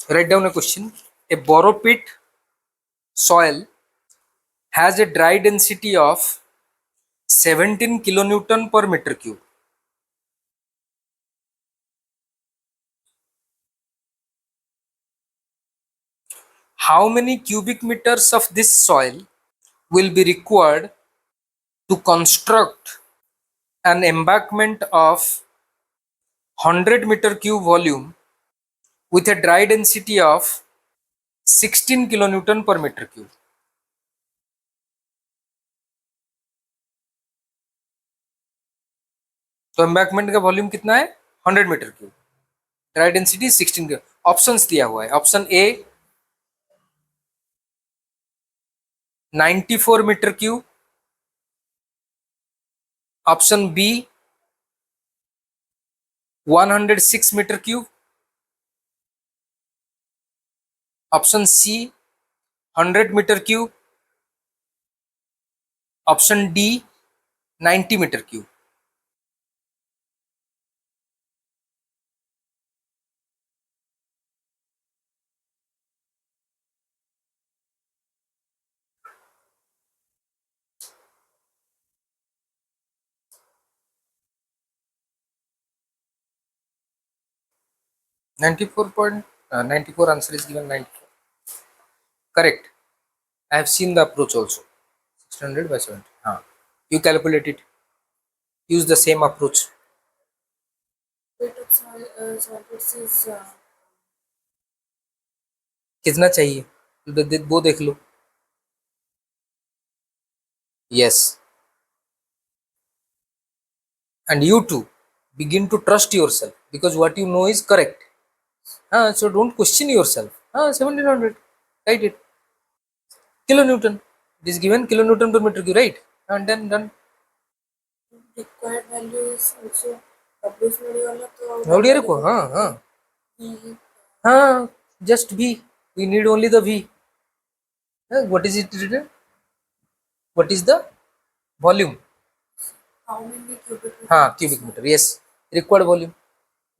Write down a question. A borrow pit soil has a dry density of 17 kilonewton per meter cube. How many cubic meters of this soil will be required to construct an embankment of 100 meter cube volume with a dry density of 16 kilonewton per meter cube? तो embankment का volume कितना है? 100 metre cube, dry density 16। Options दिया हुआ है। Option A 94 metre cube, option B 106 metre cube, option C 100 metre cube, option D 90 metre cube. Ninety four point 94 answer is given 94. Correct. I have seen the approach also. 600 by 70. हाँ, you calculate it. Use the same approach. Weight of solids is कितना चाहिए वो देख लो. Yes. And you too begin to trust yourself because what you know is correct. So don't question yourself. 1700. Write it. Kilonewton. It is given kilonewton per meter cube, right? And then done. required value is also published value वाला तो note रखो. हाँ, just V. We need only the V. What is it written? What is the volume? how many cubic meters? Cubic meter. Yes. Required volume.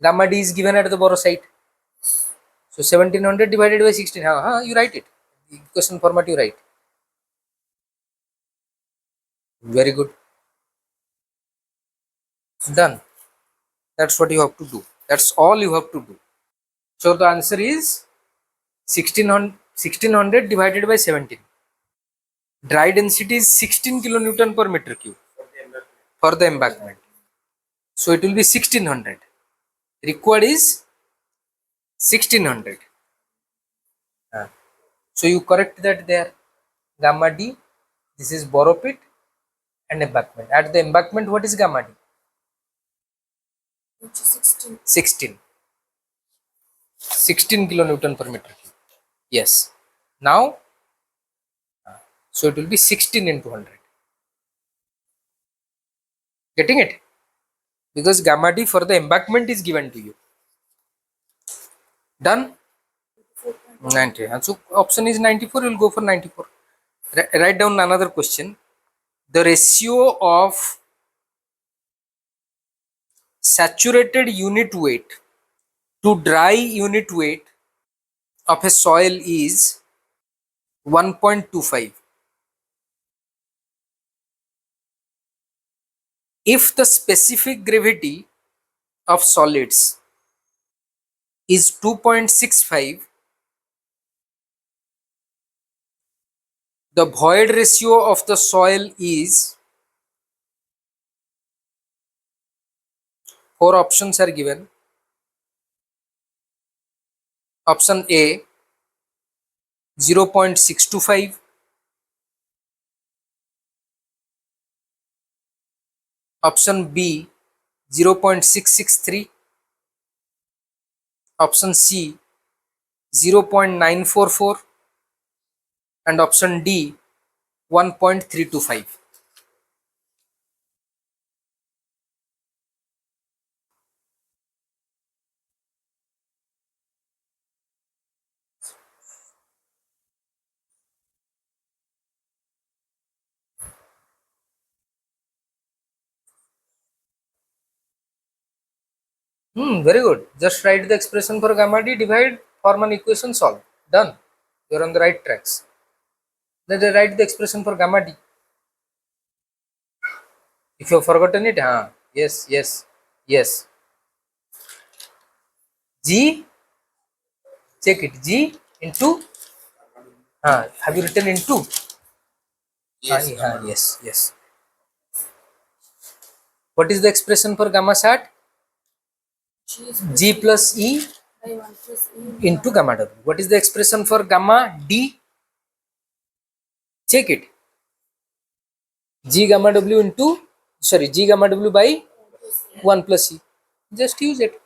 Gamma D is given at the borrow site. So 1700 divided by 16. You write it. The question format you write. Very good. Done. That's what you have to do. That's all you have to do. So the answer is 1600 divided by 17. Dry density is 16 kilonewton per meter cube for the embankment. So it will be 1600. Required is 1600. So you correct that there. Gamma D, this is borrow pit and embankment. At the embankment, what is gamma D? Which is 16. 16. 16 kilonewton per meter cube. Yes. Now, so it will be 16 into 100. Getting it? Because gamma D for the embankment is given to you. Done? 90. So option is 94. You will go for 94. Write down another question. The ratio of saturated unit weight to dry unit weight of a soil is 1.25. If the specific gravity of solids is 2.65, the void ratio of the soil is, 4 options are given. Option A 0.625, option B 0.663, option C 0.944, and option D 1.325. Very good. Just write the expression for gamma D, divide, form an equation, solve. Done. You're on the right tracks. Then they write the expression for gamma d. If you have forgotten it, yes, yes, yes. G, check it. G into, have you written into? Yes. Yes, yes. What is the expression for gamma sat? G plus E by 1 plus E into gamma W. What is the expression for gamma D? Check it. G gamma W into, sorry, G gamma W by 1 plus E. Just use it.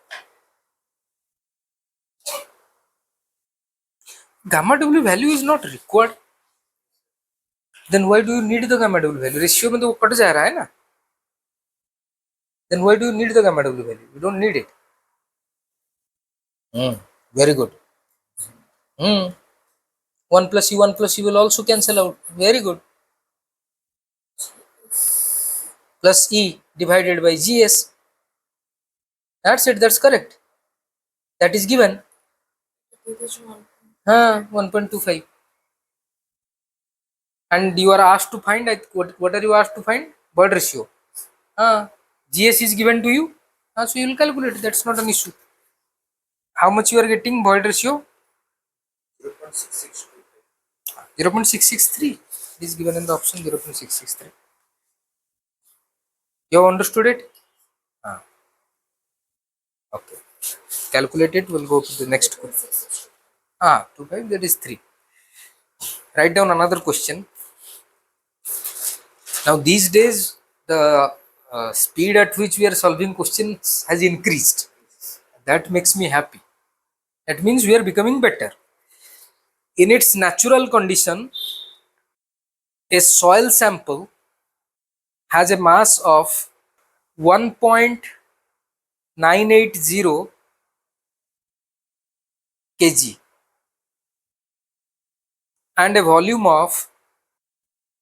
Gamma W value is not required. Then why do you need the gamma W value? Ratio में तो वो cut जा रहा है ना. Then why do you need the gamma W value? You don't need it. Very good. 1 plus E will also cancel out. Very good. Plus E divided by GS. That's it. That's correct. That is given. it is 1. 1.25. And you are asked to find, what are you asked to find? Bird ratio. GS is given to you. So you will calculate. That's not an issue. How much you are getting bird ratio? 0.663. It is given in the option 0.663. You have understood it? Okay. Calculate it. We'll go to the next question. 25, that is 3. Write down another question. Now these days the speed at which we are solving questions has increased. That makes me happy. That means we are becoming better. In its natural condition, a soil sample has a mass of 1.980 kg and a volume of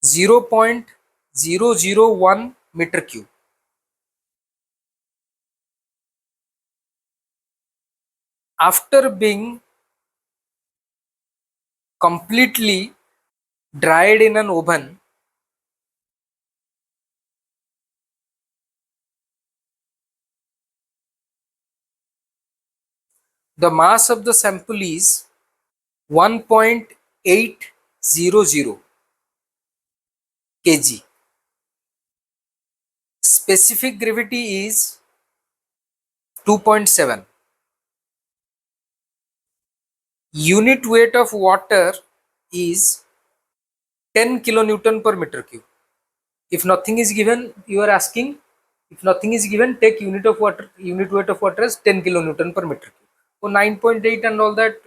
0.001 meter cube. After being completely dried in an oven, the mass of the sample is 1.800 kg. Specific gravity is 2.7. Unit weight of water is 10 kilonewton per meter cube. If nothing is given, you are asking, if nothing is given, take unit weight of water as 10 kilonewton per meter cube. So 9.8 and all that,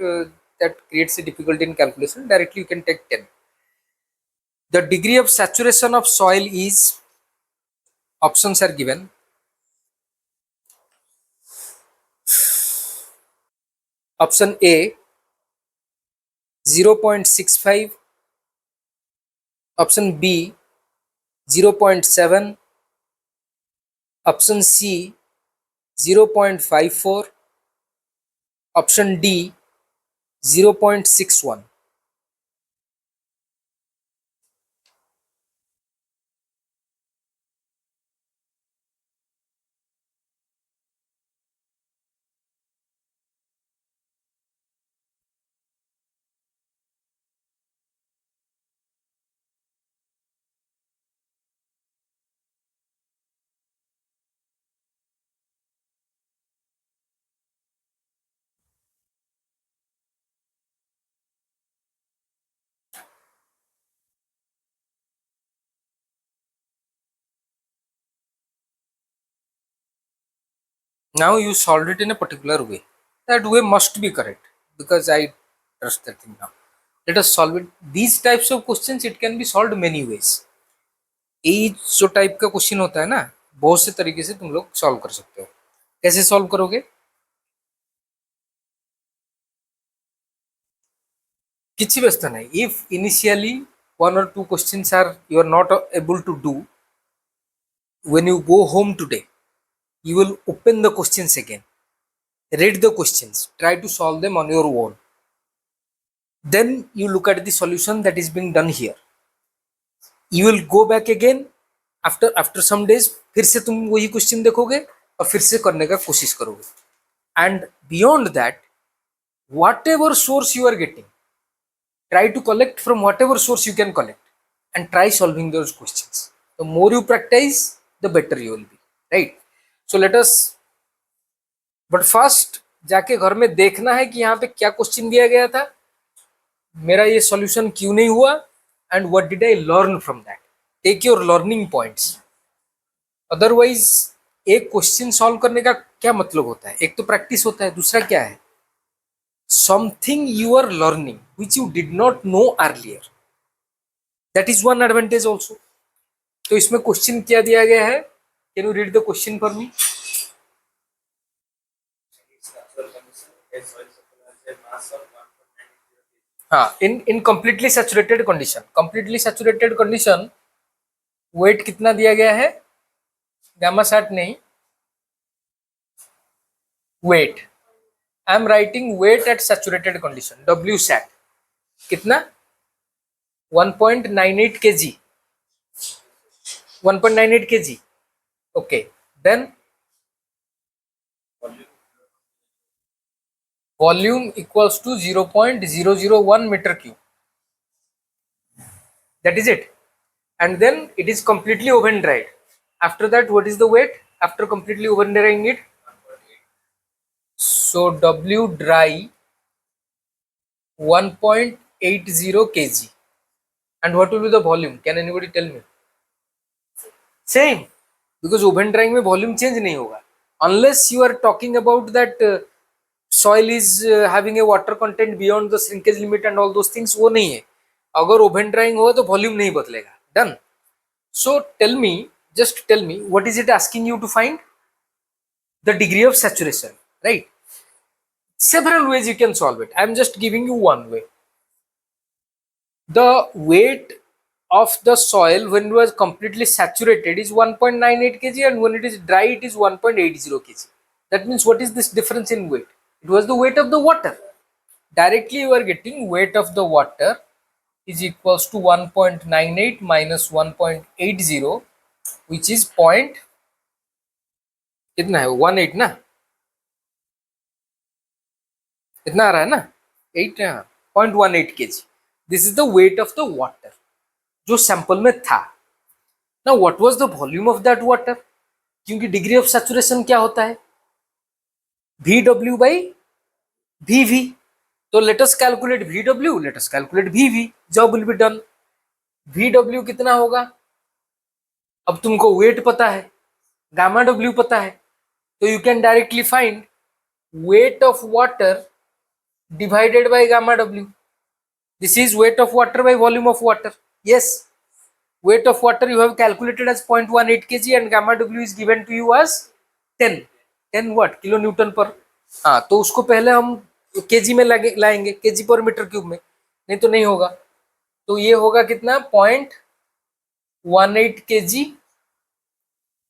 that creates a difficulty in calculation. Directly you can take 10. The degree of saturation of soil is, options are given. Option A 0.65, option B 0.7, option C 0.54, option D 0.61. Now you solved it in a particular way. That way must be correct because I trust that thing now. Let us solve it. These types of questions, it can be solved many ways. ये जो type का question होता है ना, बहुत से तरीके से तुम लोग सॉल्व कर सकते हो. कैसे सॉल्व करोगे? किसी व्यवस्था नहीं. If initially one or two questions are you are not able to do, when you go home today, you will open the questions again, read the questions, try to solve them on your own. then you look at the solution that is being done here. You will go back again after some days, फिर से तुम वही question देखोगे और फिर से करने का कोशिश करोगे. And beyond that, whatever source you are getting, try to collect from whatever source you can collect and try solving those questions. The more you practice, the better you will be, right? So let us, but first जाके घर में देखना है कि यहाँ पे क्या question दिया गया था, मेरा ये सॉल्यूशन क्यों नहीं हुआ, and what did I learn from that. Take your learning points. Otherwise एक क्वेश्चन सॉल्व करने का क्या मतलब होता है? एक तो प्रैक्टिस होता है, दूसरा क्या है? Something you are learning which you did not know earlier, that is one advantage also. तो इसमें क्वेश्चन क्या दिया गया है? Can you read the question for me? हाँ, in completely saturated condition weight कितना दिया गया है? गामा सैट नहीं, weight. I am writing weight at saturated condition, W sat कितना? 1.98 kg. 1.98 kg. Okay, then volume equals to 0.001 meter cube. That is it. And then it is completely oven dried. After that, what is the weight after completely oven drying it? So W dry 1.80 kg. And what will be the volume? Can anybody tell me? Same, because oven drying में volume change नहीं होगा. Unless you are talking about that soil is having a water content beyond the shrinkage limit and all those things, वो नहीं है. अगर oven drying होगा तो volume नहीं बदलेगा. Done. So tell me, just tell me, what is it asking you to find? The degree of saturation, right? Several ways you can solve it. I am just giving you one way. The weight of the soil when it was completely saturated is 1.98 kg, and when it is dry it is 1.80 kg. That means what is this difference in weight? It was the weight of the water. Directly you are getting weight of the water is equals to 1.98 minus 1.80, which is point कितना है? 18 ना, इतना आ रहा है ना, 8 0.18 kg. This is the weight of the water जो sample में था. Now what was the volume of that water? क्योंकि डिग्री ऑफ सैचुरेशन क्या होता है? VW by VV. तो let us calculate VW, let us calculate VV. Job will be done. VW कितना होगा? अब तुमको वेट पता है, गामा W पता है, तो you can directly find weight of water divided by gamma W. This is weight of water by volume of water. Yes, weight of water you have calculated as 0.18 kg and gamma W is given to you as 10 what? kilonewton per. हाँ, तो उसको पहले हम KG में लाएंगे, KG per metre cube में, नहीं तो नहीं होगा. तो ये होगा कितना? 0.18 kg,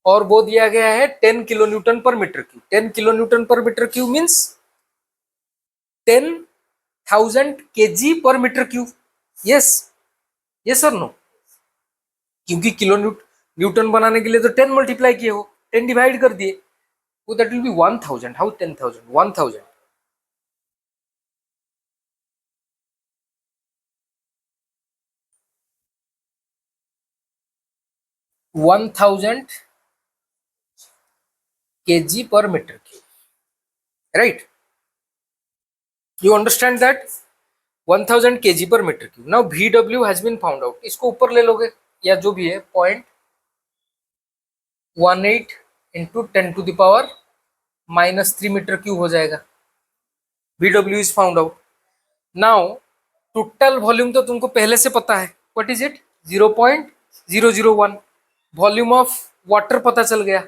और वो दिया गया है 10 kilonewton per meter cube. 10 kilonewton per meter cube means 10,000 kg per meter cube. Yes, yes or no? क्योंकि किलो न्यूटन बनाने के लिए तो 10 मल्टीप्लाई किए हो, 10 डिवाइड कर दिए, तो that will be 1000. How 10,000? 1000. 1000 kg per meter cube, right? You understand that? 1000 kg per meter cube. Now VW has been found out. इसको ऊपर ले लोगे या जो भी है 0.18 into 10 to the power minus 3 meter cube हो जाएगा. VW is found out. Now total volume तो तुमको पहले से पता है. What is it? 0.001. Volume of water पता चल गया.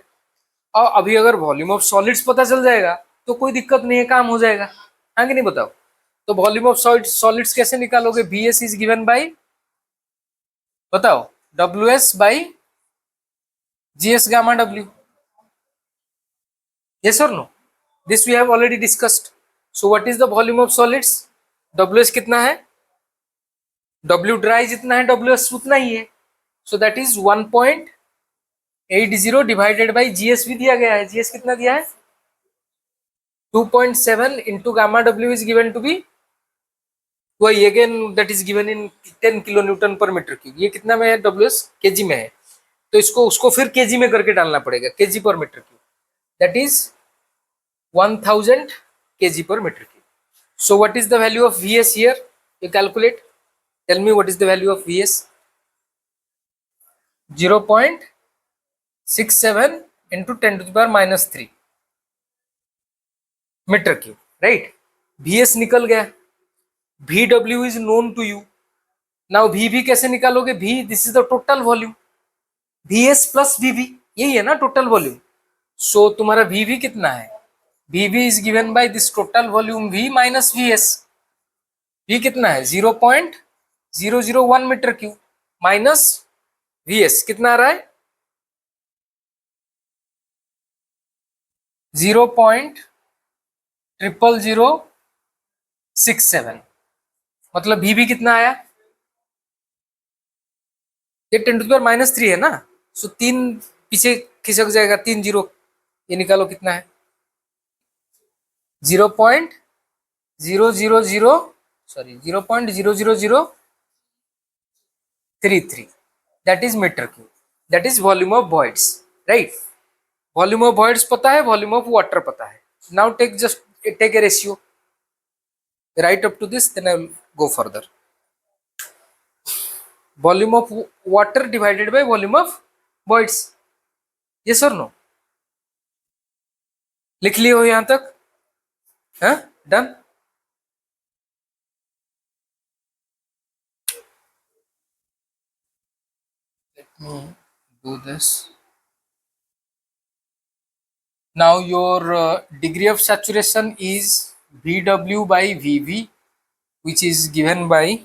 और अभी अगर वॉल्यूम ऑफ सॉलिड्स पता चल जाएगा तो कोई दिक्कत नहीं है, काम हो जाएगा. हाँ कि नहीं? बताओ. तो वॉल्यूम ऑफ सॉलिड्स कैसे निकालोगे? VS इज गिवन बाय, बताओ, WS by GS gamma W. Yes or no? This we have already discussed. So what is the volume of solids? WS कितना है? डब्ल्यू ड्राई जितना है डब्ल्यू एस उतना ही है, so that is 1.80 divided by GS भी दिया गया है। जीएस कितना दिया है? 2.7 into gamma W is given to be वही again that is given in 10 kilo newton per metre cube. ये कितना में है? डब्ल्यू एस केजी में है, तो इसको उसको फिर केजी में करके डालना पड़ेगा, K G per metre cube, that is 1000 kg per meter cube. So what is the value of Vs here? You calculate. Tell me what is the value of Vs? 0.67 into 10 to the power minus 3 meter cube, right? Vs निकल गया, Vw is known to you. Now Vv कैसे निकालोगे? V, this is the total volume. Vs plus Vv, यही है ना total volume. सो तुम्हारा Vv कितना है? Vv is given by this total volume V minus Vs. V कितना है? 0.001 मीटर क्यूब माइनस Vs कितना आ रहा है? 0.00067। मतलब Vv कितना आया? ये 10 टू द पावर माइनस 3 है ना, सो 3 पीछे खिसक जाएगा, 3 जीरो, ये निकालो कितना है? 0.000 sorry 0.00033, that is metre cube, that is volume of voids, right? Volume of voids पता है, वॉल्यूम ऑफ वाटर पता है। Now take a ratio, right up to this, then I will go further. Volume of water divided by volume of voids, yes और no? लिख लिए हो यहां तक? हाँ, done. Let me do this. Now your degree of saturation is Vw by Vv, which is given by,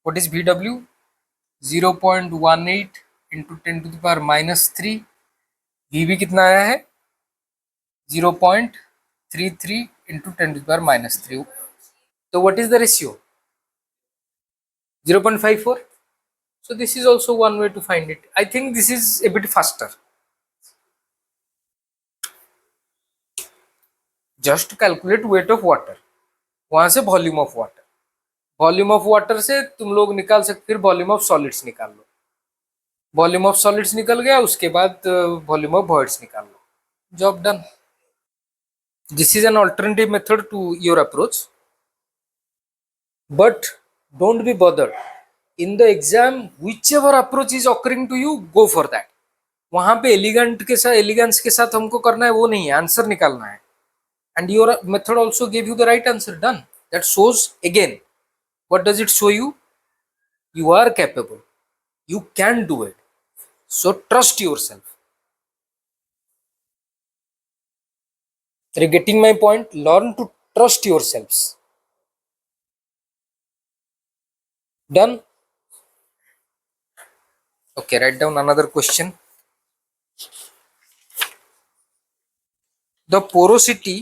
what is Vw? 0.18 into 10 to the power minus 3. Vv कितना आया है? 0.33 into 10 to the power minus 3. So what is the ratio? 0.54. So this is also one way to find it. I think this is a bit faster. Just calculate weight of water, वहां से volume of water, volume of water से तुम लोग निकाल सकते, फिर volume of solids निकाल लो, volume of solids निकल गया, उसके बाद वॉल्यूम ऑफ वॉइड्स निकाल लो, job done. This is an alternative method to your approach, but don't be bothered in the exam, whichever approach is occurring to you, go for that. वहां पे elegance के साथ हमको करना है वो नहीं है, आंसर निकालना है। And your method also gave you the right answer, done. That shows again, what does it show you? You are capable, you can do it, so trust yourself. Are you getting my point? Learn to trust yourselves. Done. Okay, write down another question. The porosity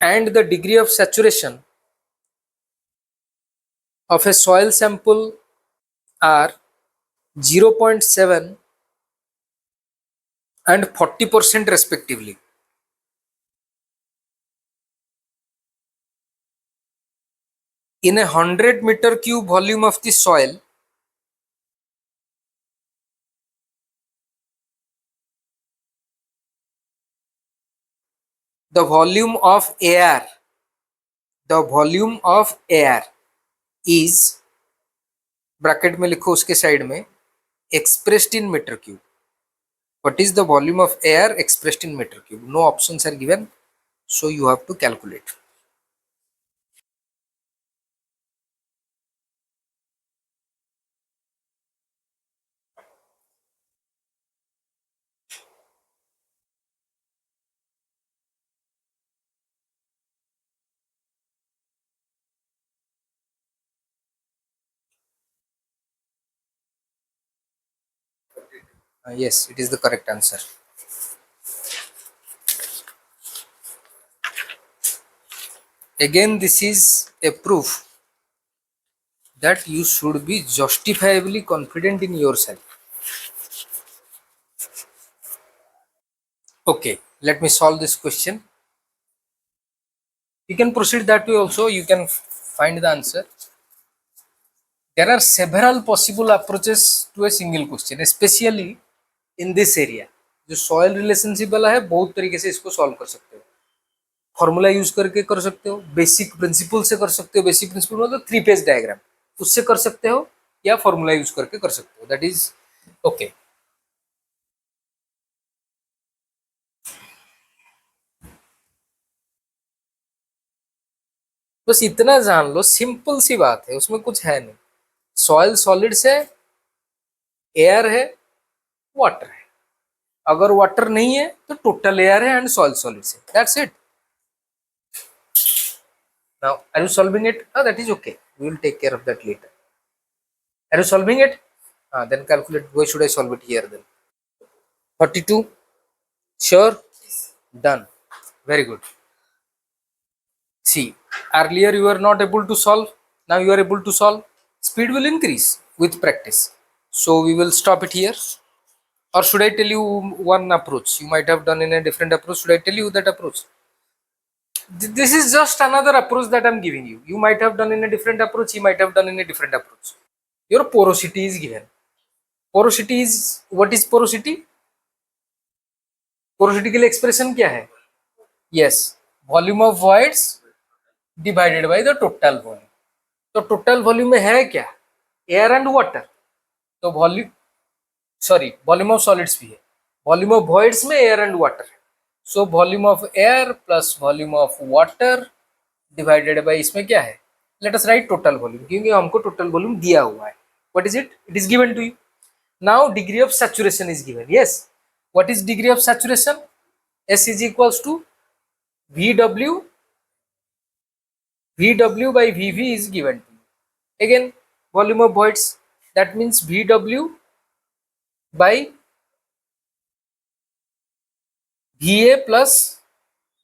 and the degree of saturation of a soil sample are 0.7 and 40% respectively. In a 100 meter cube volume of the soil, the volume of air is, bracket में लिखो उसके side में, expressed in meter cube. What is the volume of air expressed in meter cube? No options are given, so you have to calculate. Yes, it is the correct answer. Again, this is a proof that you should be justifiably confident in yourself. Okay, let me solve this question. You can proceed that way also, you can find the answer. There are several possible approaches to a single question, especially in this area. जो soil relationship वाला है, बहुत तरीके से इसको solve कर सकते हो. फॉर्मूला यूज करके कर सकते हो, बेसिक प्रिंसिपल से कर सकते हो. बेसिक प्रिंसिपल मतलब 3 पेज डायग्राम, उससे कर सकते हो, या फॉर्मूला यूज करके कर सकते हो. That is okay. बस इतना जान लो, सिंपल सी बात है, उसमें कुछ है नहीं. सॉइल सॉलिड्स है, एयर है, वाटर है. अगर वाटर नहीं है तो टोटल एयर है एंड सॉइल सॉलिड्स है. That's it. Now are you solving it? That is okay, we will take care of that later. Are you solving it? Then calculate. Why should I solve it here then? 42. Sure? Done. Very good. See, earlier you were not able to solve, now you are able to solve. Speed will increase with practice. So we will stop it here. Or should I tell you one approach? You might have done in a different approach. Should I tell you that approach? This is just another approach that I'm giving you. You might have done in a different approach, you might have done in a different approach. Your porosity is given. Porosity is, what is porosity? Porosity के लिए expression क्या है? Yes, volume of voids divided by the total volume. तो total volume में है क्या? Air and water. तो volume of solids भी है, वॉल्यूम ऑफ वॉइड्स में एयर एंड वाटर है. So volume of air plus volume of water divided by इसमें क्या है? Let us write total volume, क्योंकि हमको टोटल वॉल्यूम दिया हुआ है. What is it? It is given to you. Now degree of saturation is given. Yes, what is degree of saturation? S is equals to VW. VW by VV is given to you. Again, volume of voids, that means VW by VA plus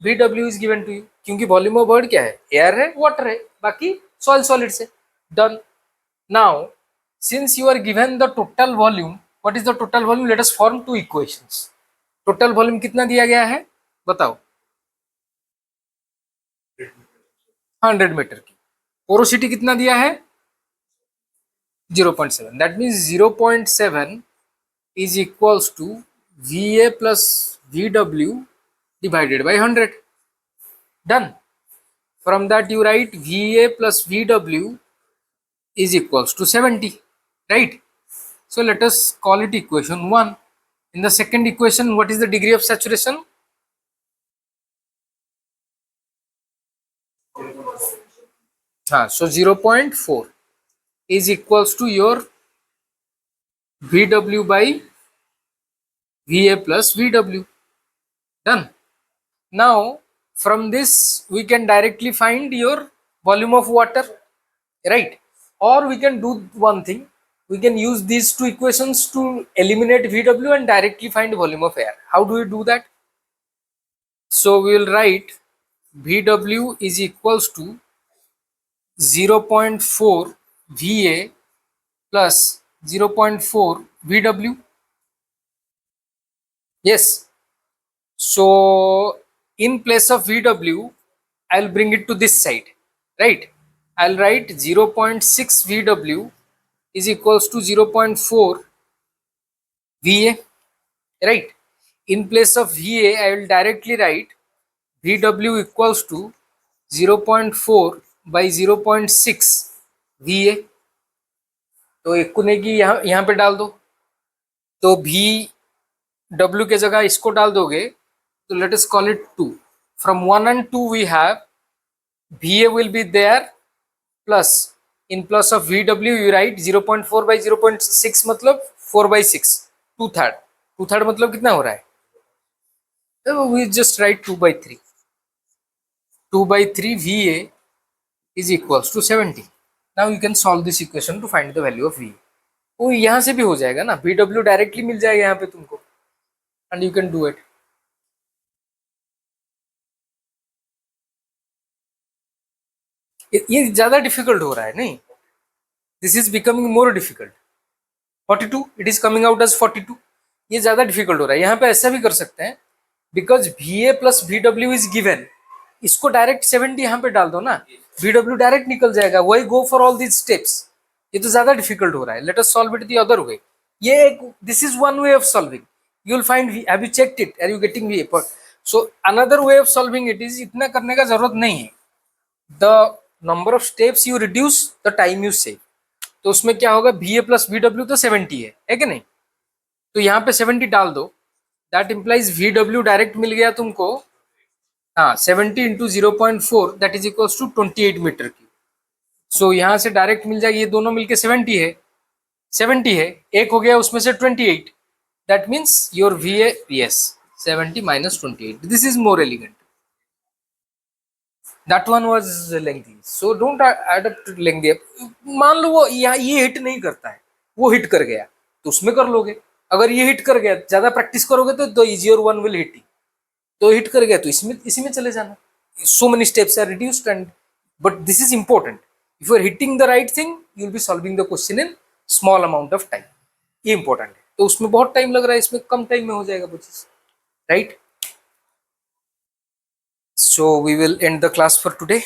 VW is given to you. क्योंकि volume of void क्या है? Air है, water है, बाकी soil solids है. Done. Now since you are given the total volume, what is the total volume? Let us form two equations. Total volume कितना दिया गया है बताओ? 100 मीटर की. पोरोसिटी कितना दिया है? 0.7. That means 0.7 is equals to VA plus VW divided by 100. Done. From that you write VA plus VW is equals to 70. Right? So let us call it equation 1. In the second equation, what is the degree of saturation? So 0.4 is equals to your VW by VA plus VW. Done. Now from this we can directly find your volume of water, right? Or we can do one thing, we can use these two equations to eliminate VW and directly find volume of air. How do we do that? So we will write VW is equals to 0.4 VA plus 0.4 VW. Yes. So in place of VW, I'll bring it to this side, right? I'll write 0.6 VW is equals to 0.4 VA, right? In place of VA, I will directly write VW equals to 0.4 by 0.6 VA. तो एक कोने की यहाँ पे डाल दो, तो VW के जगह इसको डाल दोगे तो let us call it 2. From 1 and 2 we have VA will be there plus in plus of VW you write 0.4 by 0.6 मतलब 4 by 6, 2/3. 2/3 मतलब कितना हो रहा है? तो we just write 2 by 3. 2 by 3 VA is equals to 70. Now you can solve this equation to find the value of VA. वो यहाँ से भी हो जाएगा ना, VW डायरेक्टली मिल जाएगा यहाँ पे तुमको, and you can do it. ये ज्यादा डिफिकल्ट हो रहा है नहीं? This is becoming more difficult. 42, it is coming out as 42. ये ज्यादा डिफिकल्ट हो रहा है. यहाँ पे ऐसा भी कर सकते हैं, because VA plus VW is given, इसको डायरेक्ट 70 यहाँ पे डाल दो ना, VW डायरेक्ट निकल जाएगा. वही go for all these steps. ये तो ज्यादा डिफिकल्ट हो रहा है. Let us solve it the other way. ये एक, this is one way of solving. You will find, have you checked it, are you getting VA? So another way of solving it is, इतना करने का जरूरत नहीं है. The number of steps you reduce, the time you save. तो उसमें क्या होगा, VA प्लस VW तो 70 है कि नहीं? तो यहाँ पे 70 डाल दो. दैट इम्प्लाइज VW डायरेक्ट मिल गया तुमको. हाँ, 70 into 0.4 that is equals to 28 metre cube. So यहाँ से डायरेक्ट मिल जाएगी. ये दोनों मिलके 70 है. 70 है, एक हो गया उसमें से 28. That means your VA, yes, 70 minus 28. This is more elegant. That one was lengthy, so don't add up to lengthy. मान लो वो ये हिट नहीं करता है, वो हिट कर गया तो उसमें कर लोगे. अगर ये हिट कर गया, ज्यादा प्रैक्टिस करोगे तो the easier one will hit. तो हिट कर गया तो इसमें, इसी में चले जाना. So many steps are reduced, and but this is important. If you are hitting the right thing, you will be solving the question in small amount of time. ये important है. तो उसमें बहुत टाइम लग रहा है, इसमें कम टाइम में हो जाएगा वो चीज, right? So we will end the class for today.